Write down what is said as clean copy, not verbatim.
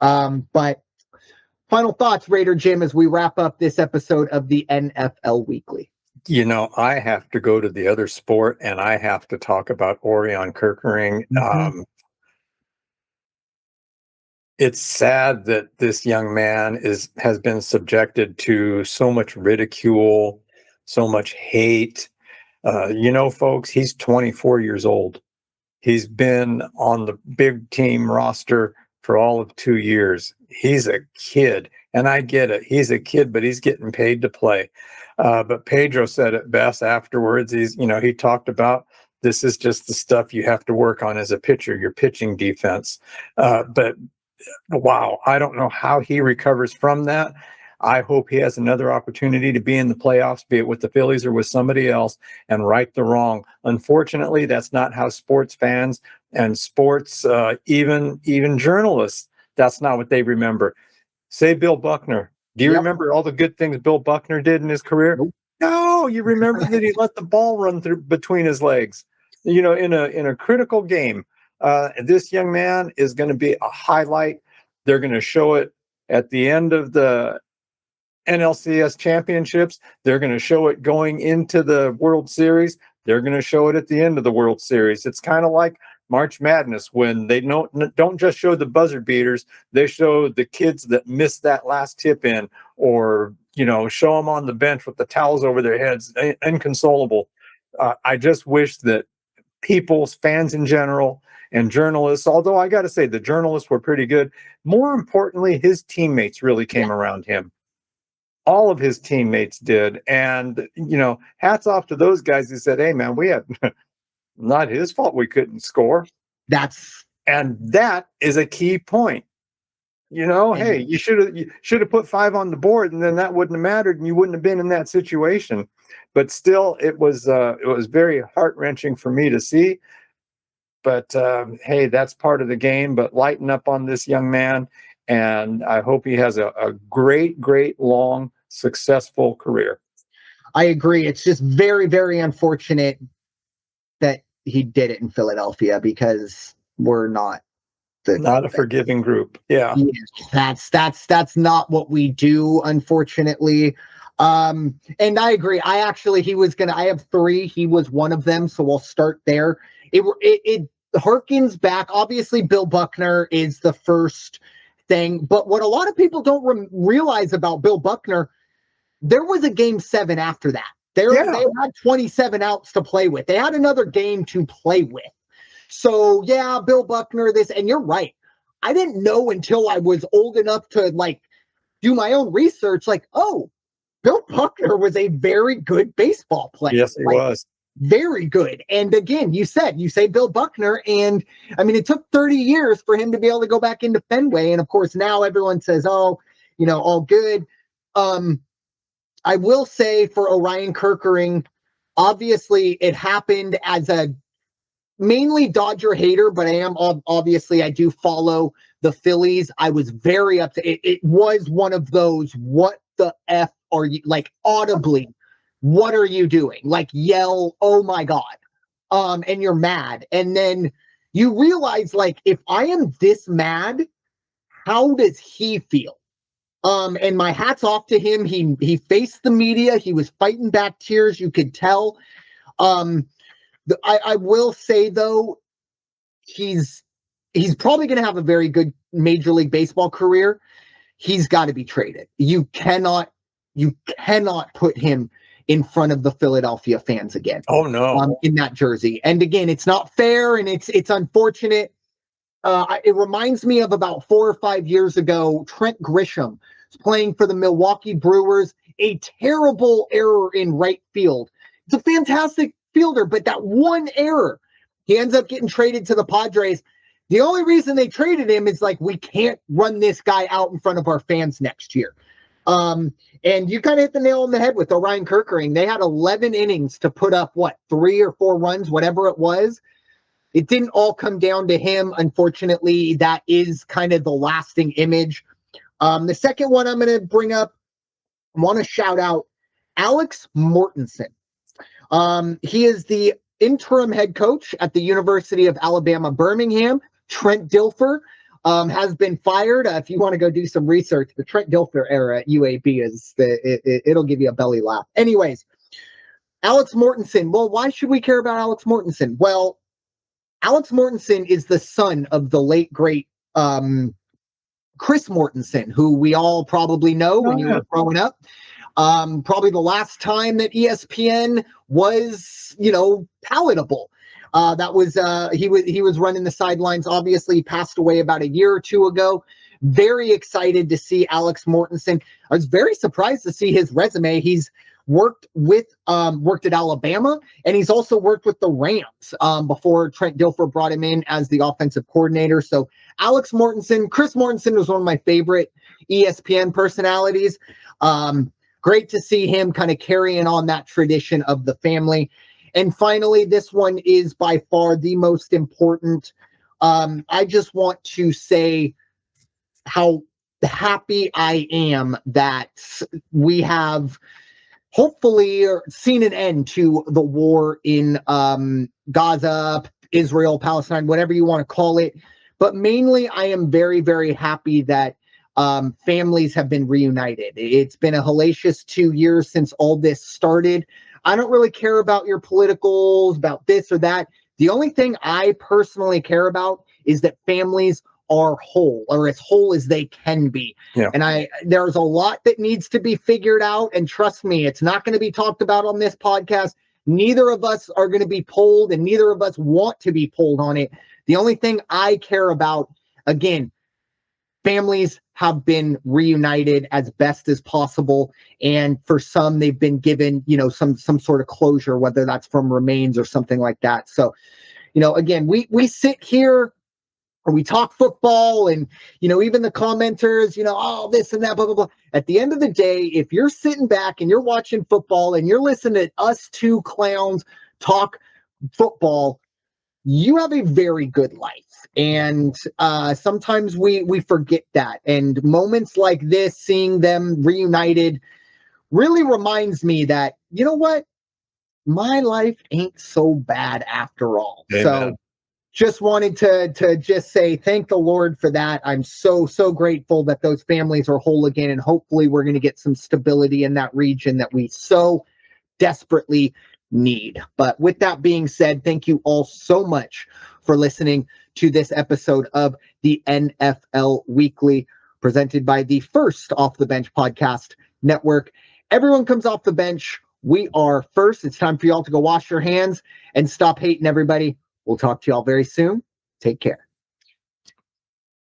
But final thoughts, Raider Jim, as we wrap up this episode of the NFL Weekly. You know, I have to go to the other sport, and I have to talk about Orion Kerkering. Mm-hmm. It's sad that this young man has been subjected to so much ridicule, so much hate. Folks, he's 24 years old. He's been on the big team roster for all of 2 years. He's a kid, and I get it. He's a kid, but he's getting paid to play. But Pedro said it best afterwards. He talked about this is just the stuff you have to work on as a pitcher, your pitching defense. But wow, I don't know how he recovers from that. I hope he has another opportunity to be in the playoffs, be it with the Phillies or with somebody else, and right the wrong. Unfortunately, that's not how sports fans and sports, even journalists, that's not what they remember. Say Bill Buckner. Do you remember all the good things Bill Buckner did in his career? Nope. No, you remember that he let the ball run through between his legs, in a critical game. This young man is going to be a highlight. They're going to show it at the end of the NLCS championships. They're going to show it going into the World Series. They're going to show it at the end of the World Series. It's kind of like March Madness when they don't just show the buzzer beaters. They show the kids that missed that last tip in, or show them on the bench with the towels over their heads, inconsolable. I just wish that people's fans in general and journalists, although I got to say the journalists were pretty good. More importantly, his teammates really came around him. All of his teammates did. And, hats off to those guys who said, hey, man, we had not his fault we couldn't score. And that is a key point. Hey, you should have put 5 on the board, and then that wouldn't have mattered, and you wouldn't have been in that situation. But still, it was very heart-wrenching for me to see. But hey, that's part of the game. But lighten up on this young man, and I hope he has a great, long, successful career. I agree. It's just very, very unfortunate that he did it in Philadelphia, because we're not a forgiving group. Yeah. That's not what we do, unfortunately. And I agree. I have 3. He was one of them. So we'll start there. It harkens back. Obviously, Bill Buckner is the first thing. But what a lot of people don't realize about Bill Buckner, there was a game 7 after that. They had 27 outs to play with. They had another game to play with. So, yeah, Bill Buckner, and you're right. I didn't know until I was old enough to, do my own research, oh, Bill Buckner was a very good baseball player. Yes, he was. Very good. And again, you say Bill Buckner, and I mean, it took 30 years for him to be able to go back into Fenway. And of course, now everyone says, oh, all good. I will say for Orion Kerkering, obviously it happened as a mainly Dodger hater, but I do follow the Phillies. I was very upset. It was one of those, what the F are you, audibly, what are you doing? Yell, oh my God. And you're mad. And then you realize, if I am this mad, how does he feel? And my hat's off to him. He faced the media. He was fighting back tears. You could tell. I will say, though, he's probably going to have a very good Major League Baseball career. He's got to be traded. You cannot put him in front of the Philadelphia fans again. Oh, no. In that jersey. And again, it's not fair, and it's unfortunate. It reminds me of about 4 or 5 years ago, Trent Grisham was playing for the Milwaukee Brewers, a terrible error in right field. It's a fantastic fielder, but that one error, he ends up getting traded to the Padres. The only reason they traded him is we can't run this guy out in front of our fans next year. And you kind of hit the nail on the head with Orion Kerkering. They had 11 innings to put up 3 or 4 runs, whatever it was. It didn't all come down to him. Unfortunately, that is kind of the lasting image. The second one I'm going to bring up, I want to shout out Alex Mortensen. He is the interim head coach at the University of Alabama, Birmingham. Trent Dilfer. has been fired. If you want to go do some research, the Trent Dilfer era at UAB it'll give you a belly laugh. Anyways, Alex Mortensen. Well, why should we care about Alex Mortensen? Well, Alex Mortensen is the son of the late, great Chris Mortensen, who we all probably know when you were growing up. Probably the last time that ESPN was, palatable. That was he was running the sidelines. Obviously, he passed away about a year or two ago. Very excited to see Alex Mortensen. I was very surprised to see his resume. He's worked at Alabama, and he's also worked with the Rams before Trent Dilfer brought him in as the offensive coordinator. So Alex Mortensen, Chris Mortensen was one of my favorite ESPN personalities. Great to see him kind of carrying on that tradition of the family. And finally, this one is by far the most important. I just want to say how happy I am that we have hopefully seen an end to the war in Gaza, Israel, Palestine, whatever you want to call it. But mainly, I am very, very happy that families have been reunited. It's been a hellacious 2 years since all this started. I don't really care about your politicals, about this or that. The only thing I personally care about is that families are whole, or as whole as they can be. Yeah. And there's a lot that needs to be figured out. And trust me, it's not going to be talked about on this podcast. Neither of us are going to be polled, and neither of us want to be polled on it. The only thing I care about, again, families have been reunited as best as possible. And for some, they've been given, some sort of closure, whether that's from remains or something like that. So, again, we sit here and we talk football, and, even the commenters, oh, this and that, blah, blah, blah. At the end of the day, if you're sitting back and you're watching football and you're listening to us two clowns talk football, you have a very good life. And sometimes we forget that. And moments like this, seeing them reunited, really reminds me that, you know what? My life ain't so bad after all. Amen. So just wanted to just say thank the Lord for that. I'm so grateful that those families are whole again. And hopefully we're going to get some stability in that region that we so desperately need. But with that being said, thank you all so much for listening to this episode of the NFL Weekly, presented by the First Off the Bench podcast network. Everyone comes off the bench. We are First. It's time for y'all to go wash your hands and stop hating everybody. We'll talk to y'all very soon. Take care.